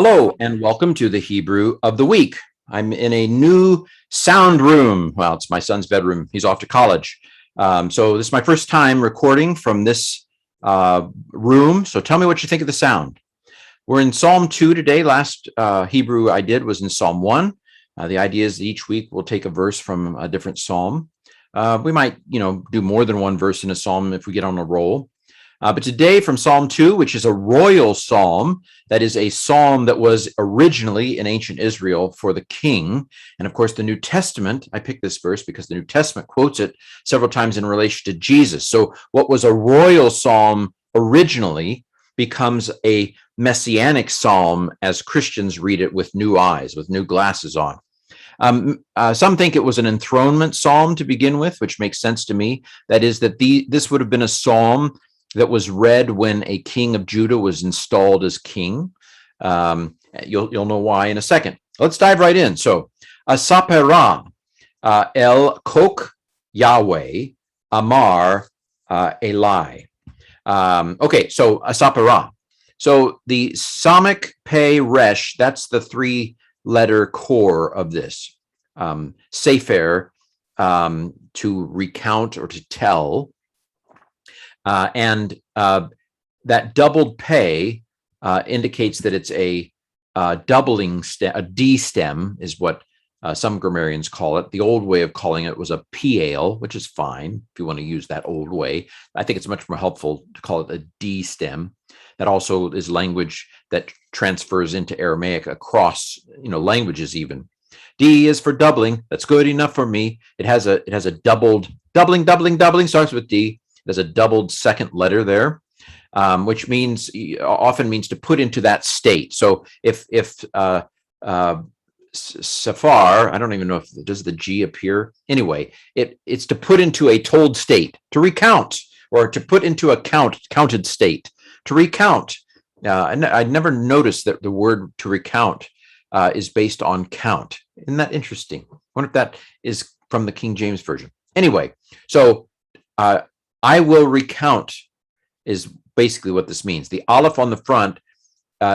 Hello, and welcome to the Hebrew of the Week. I'm in a new sound room. Well, it's my son's bedroom. He's off to college. So this is my first time recording from this room. So tell me what you think of the sound. We're in Psalm 2 today. Last Hebrew I did was in Psalm 1. The idea is that each week we'll take a verse from a different psalm. We might, do more than one verse in a psalm if we get on a roll. But today from Psalm 2, which is a royal psalm, that is a psalm that was originally in ancient Israel for the king. And of course, the New Testament, I picked this verse because the New Testament quotes it several times in relation to Jesus. So what was a royal psalm originally becomes a messianic psalm as Christians read it with new eyes, with new glasses on. Some think it was an enthronement psalm to begin with, which makes sense to me. That is that this would have been a psalm that was read when a king of Judah was installed as king. You'll know why in a second. Let's dive right in. So, Asapera El Kok Yahweh Amar Eli. Okay, so Asapera. So the Samic Pe Resh, that's the three-letter core of this. Sefer, to recount or to tell. And that doubled pay indicates that it's a doubling stem, a D stem is what some grammarians call it. The old way of calling it was a pial, which is fine if you want to use that old way. I think it's much more helpful to call it a D stem. That also is language that transfers into Aramaic across, languages even. D is for doubling. That's good enough for me. It has a doubling starts with D. There's a doubled second letter there, which often means to put into that state. So if Safar, I don't even know if does the G appear. Anyway, it's to put into a told state, to recount, or to put into a counted state, to recount. And I never noticed that the word to recount is based on count. Isn't that interesting? I wonder if that is from the King James Version. Anyway, so I will recount is basically what this means. The aleph on the front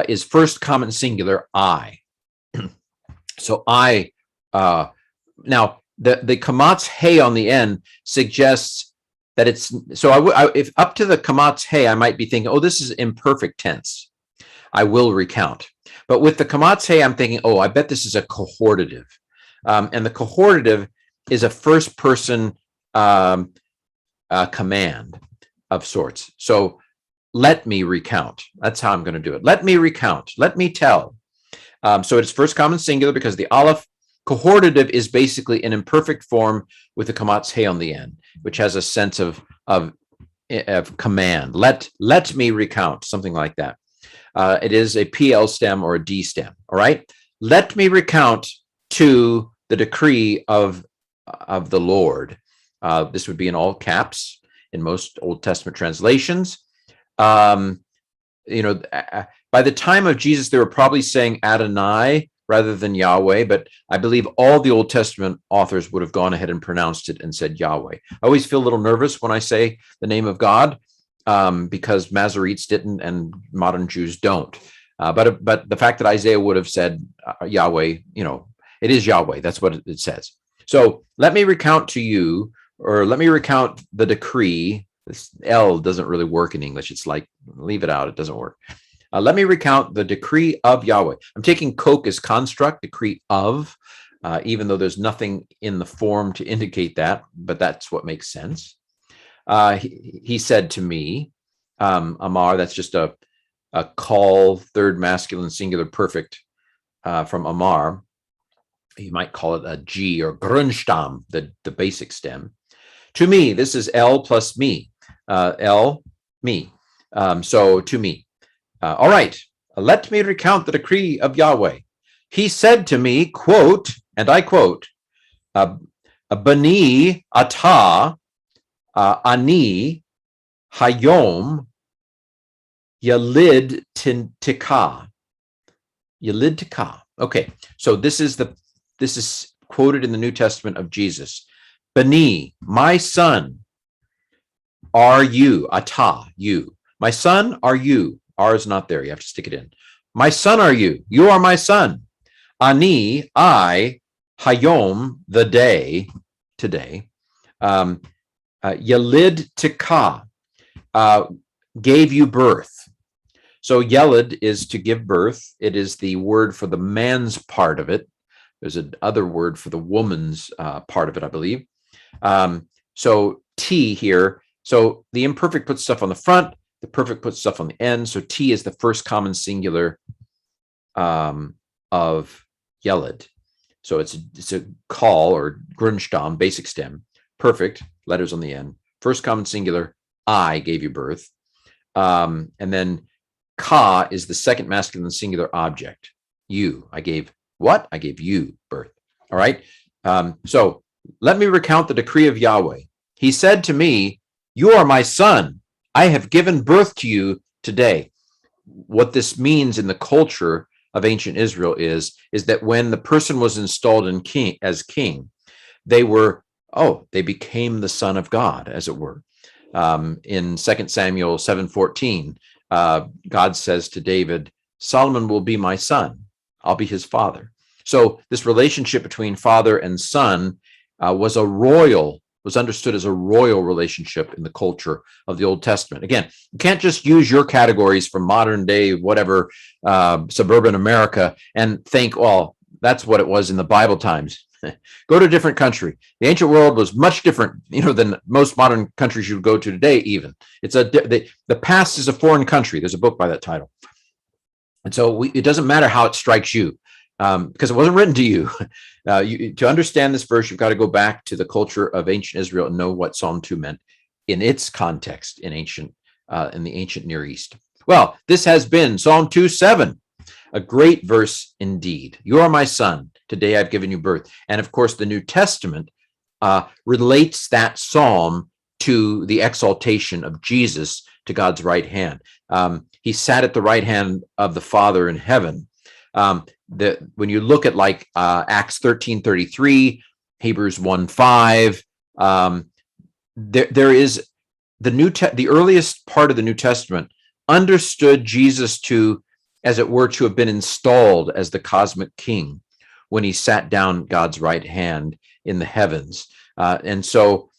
is first common singular, I. So I, now the kamatz hey on the end suggests that it's, so if up to the kamatz hey, I might be thinking, oh, this is imperfect tense. I will recount. But with the kamatz hey, I'm thinking, oh, I bet this is a cohortative. And the cohortative is a first person command of sorts. So let me recount. That's how I'm going to do it. Let me recount. Let me tell. So it's first common singular because the aleph cohortative is basically an imperfect form with the kamatz hey on the end, which has a sense of command. Let me recount, something like that. It is a PL stem or a D stem. All right. Let me recount to the decree of the Lord. This would be in all caps in most Old Testament translations. By the time of Jesus, they were probably saying Adonai rather than Yahweh, but I believe all the Old Testament authors would have gone ahead and pronounced it and said Yahweh. I always feel a little nervous when I say the name of God because Masoretes didn't and modern Jews don't. But the fact that Isaiah would have said Yahweh, it is Yahweh. That's what it says. So let me recount to you, or let me recount the decree. This L doesn't really work in English. It's like, leave it out. It doesn't work. Let me recount the decree of Yahweh. I'm taking Koch as construct, decree of, even though there's nothing in the form to indicate that, but that's what makes sense. He said to me, Amar, that's just a call, third masculine singular perfect from Amar. You might call it a G or Grundstamm, the basic stem. To me, this is L plus me. L, me. So to me. All right, let me recount the decree of Yahweh. He said to me, quote, and I quote, Bani ata ani hayom yalid tika. Yalid tika. Okay, so this is quoted in the New Testament of Jesus. Bani, my son, are you, ata, you. My son, are you. R is not there. You have to stick it in. My son are you. You are my son. Ani, I, Hayom, the day, today. Yelid Tika, gave you birth. So Yelid is to give birth. It is the word for the man's part of it. There's another word for the woman's part of it, I believe. So T here. So the imperfect puts stuff on the front. The perfect puts stuff on the end. So T is the first common singular of Yelid. So it's a call or Grundstamm, basic stem. Perfect, letters on the end. First common singular, I gave you birth. And then Ka is the second masculine singular object. You, I gave what? I gave you birth. All right. So let me recount the decree of Yahweh. He said to me, you are my son. I have given birth to you today. What this means in the culture of ancient Israel is that when the person was installed as king, they became the son of God, as it were. In 2 Samuel 7:14, God says to David, Solomon will be my son. I'll be his father. So this relationship between father and son was understood as a royal relationship in the culture of the Old Testament. Again, you can't just use your categories from modern day, whatever, suburban America and think, well, that's what it was in the Bible times. Go to a different country. The ancient world was much different, than most modern countries you would go to today. Even the past is a foreign country. There's a book by that title, and so it doesn't matter how it strikes you, because it wasn't written to you. To understand this verse, you've got to go back to the culture of ancient Israel and know what Psalm 2 meant in its context in the ancient Near East. Well, this has been Psalm 2:7, a great verse indeed. You are my son. Today I've given you birth. And of course, the New Testament relates that psalm to the exaltation of Jesus to God's right hand. He sat at the right hand of the Father in heaven. When you look at Acts 13:33, Hebrews 1:5, there is the earliest part of the New Testament understood Jesus to, as it were, to have been installed as the cosmic king when he sat down God's right hand in the heavens. And so,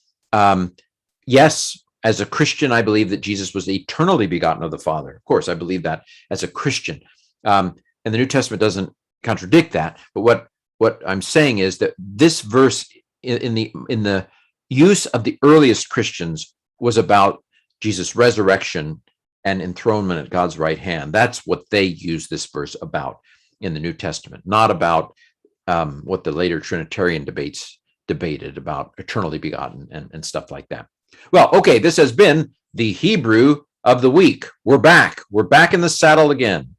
yes, as a Christian, I believe that Jesus was eternally begotten of the Father. Of course, I believe that as a Christian. And the New Testament doesn't contradict that. But what I'm saying is that this verse in the use of the earliest Christians was about Jesus' resurrection and enthronement at God's right hand. That's what they use this verse about in the New Testament, not about what the later Trinitarian debated about eternally begotten and stuff like that. Well, okay, this has been the Hebrew of the week. We're back in the saddle again.